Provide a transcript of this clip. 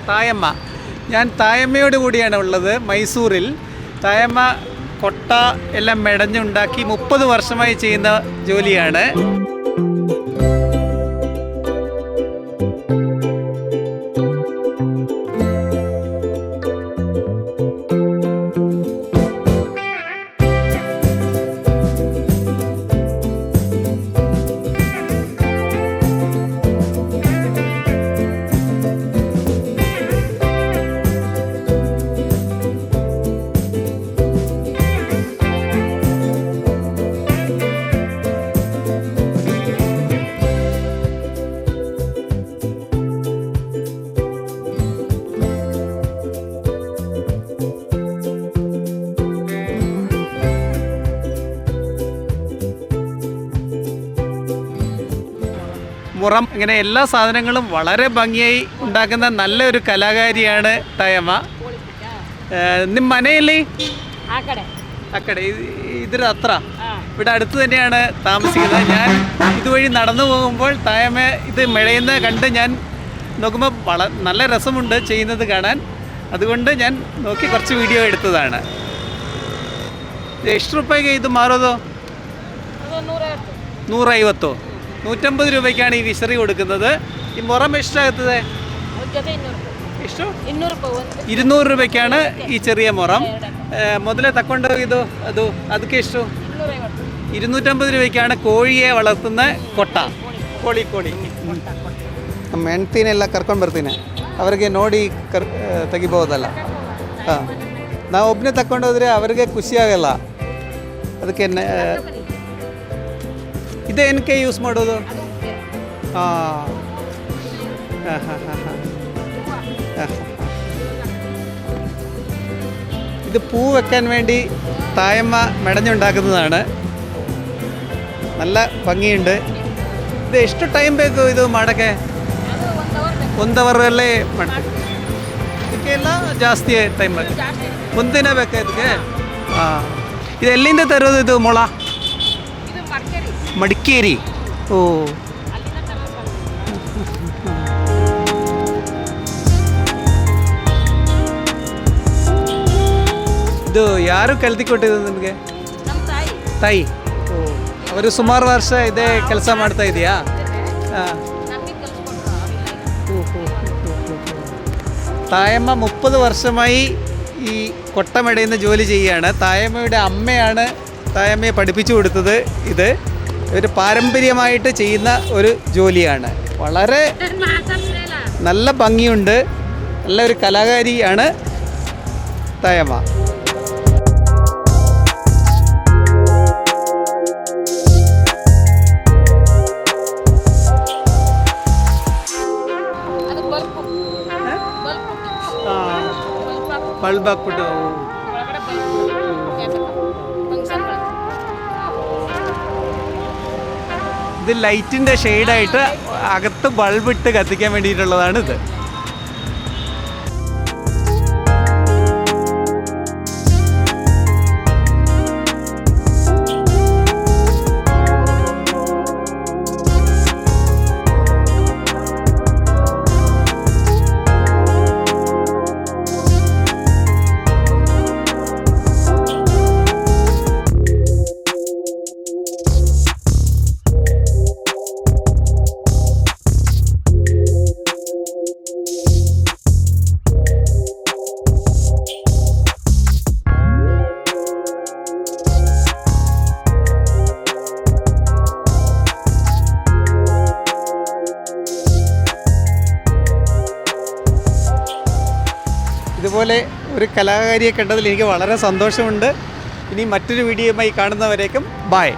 തായമ്മ. ഞാൻ തായമ്മയോട് കൂടിയാണ് ഉള്ളത് മൈസൂരിൽ. തായമ്മ കൊട്ട എല്ലാം മെടഞ്ഞുണ്ടാക്കി 30 വർഷമായി ചെയ്യുന്ന ജോലിയാണ്. മുറം ഇങ്ങനെ എല്ലാ സാധനങ്ങളും വളരെ ഭംഗിയായി ഉണ്ടാക്കുന്ന നല്ലൊരു കലാകാരിയാണ് തായമ്മ. ನಿಮ್ಮ ಮನೆಯಲ್ಲಿ അക്കടെ ഇതിന് അത്ര ഇവിടെ അടുത്ത് തന്നെയാണ് താമസിക്കുന്നത്. ഞാൻ ഇതുവഴി നടന്നു പോകുമ്പോൾ തായമ്മ ഇത് മെഴയുന്ന കണ്ട് ഞാൻ നോക്കുമ്പോൾ നല്ല രസമുണ്ട് ചെയ്യുന്നത് കാണാൻ. അതുകൊണ്ട് ഞാൻ നോക്കി കുറച്ച് വീഡിയോ എടുത്തതാണ്. ಎಷ್ಟು ರೂಪಾಯಿಗೆ ಇದು ಮಾರೋದು? 150. 150 രൂപയ്ക്കാണ് ഈ വിശറി കൊടുക്കുന്നത്. ഈ മുറം എಷ್ಟಾಗ್ತದೆ? ಎಷ್ಟು? 200 രൂപയ്ക്കാണ് ಈ ചെറിയ മുറം. ಮೊದಲೇ ತಗೊಂಡೋಗಿದ್ದು ಅದಕ್ಕೆ ಎಷ್ಟು? 250 രൂപയ്ക്കാണ് ಕೋಳಿയെ വളർത്തുന്ന ಕೊಟ್ಟ. ಕೋಳಿ ನಮ್ಮ ಹೆಂಡ್ತಿನೆಲ್ಲ ಕರ್ಕೊಂಡು ಬರ್ತೀನಿ, ಅವರಿಗೆ ನೋಡಿ ತೆಗಿಬೋದಲ್ಲ. ಹಾಂ, ನಾವು ಒಬ್ಬನೇ ತಗೊಂಡೋದ್ರೆ ಅವರಿಗೆ ಖುಷಿಯಾಗಲ್ಲ. ಅದಕ್ಕೆ ಇದೇನಕ್ಕೆ ಯೂಸ್ ಮಾಡೋದು? ಹಾಂ ಹಾಂ ಹಾಂ ಹಾಂ ಹಾಂ ಹಾಂ. ഇത് പൂ വെക്കാൻ വേണ്ടി തായമ്മ മെടഞ്ഞുണ്ടാക്കുന്നതാണ്. നല്ല ഭംഗിയുണ്ട്. ഇത് ಎಷ್ಟು ಟೈಮ್ ಬೇಕು ಇದು ಮಾಡೋಕ್ಕೆ? 1 ಅವರಲ್ಲೇ ಮಾಡ್ತೀವಿ. ಇದಕ್ಕೆಲ್ಲ ಜಾಸ್ತಿ ಟೈಮ್ ಬೇಕು, ಒಂದಿನ ಬೇಕಾ ಇದಕ್ಕೆ? ಹಾಂ. ಇದು ಎಲ್ಲಿಂದ ತರೋದು ಇದು ಮೊಳ? ಮಡಿಕೇರಿ. ಓ, ಇದು ಯಾರು ಕಲ್ತಿಕೊಟ್ಟಿದ್ದು ನಿಮಗೆ? ತಾಯಿ. ಓ, ಅವರು ಸುಮಾರು ವರ್ಷ ಇದೇ ಕೆಲಸ ಮಾಡ್ತಾ ಇದೆಯಾ? ಹಾಂ. തായമ്മ 30 വർഷമായി ഈ കൊട്ടമെടയുന്ന ജോലി ചെയ്യുകയാണ്. തായമ്മയുടെ അമ്മയാണ് തായമ്മയെ പഠിപ്പിച്ചു കൊടുത്തത്. ഇത് ഒരു പാരമ്പര്യമായിട്ട് ചെയ്യുന്ന ഒരു ജോലിയാണ്. വളരെ നല്ല ഭംഗിയുണ്ട്. നല്ലൊരു കലാകാരിയാണ് തായമ്മ. ಬಲ್ಬ್ ಹಾಕ್ಬಿಟ್ಟು ഇത് ലൈറ്റിൻ്റെ ഷെയ്ഡായിട്ട് അകത്ത് ബൾബിട്ട് കത്തിക്കാൻ വേണ്ടിയിട്ടുള്ളതാണ് ഇത്. ഇതുപോലെ ഒരു കലാകാരിയെ കണ്ടതിൽ എനിക്ക് വളരെ സന്തോഷമുണ്ട്. ഇനി മറ്റൊരു വീഡിയോയുമായി കാണുന്നവരേക്കും ബൈ.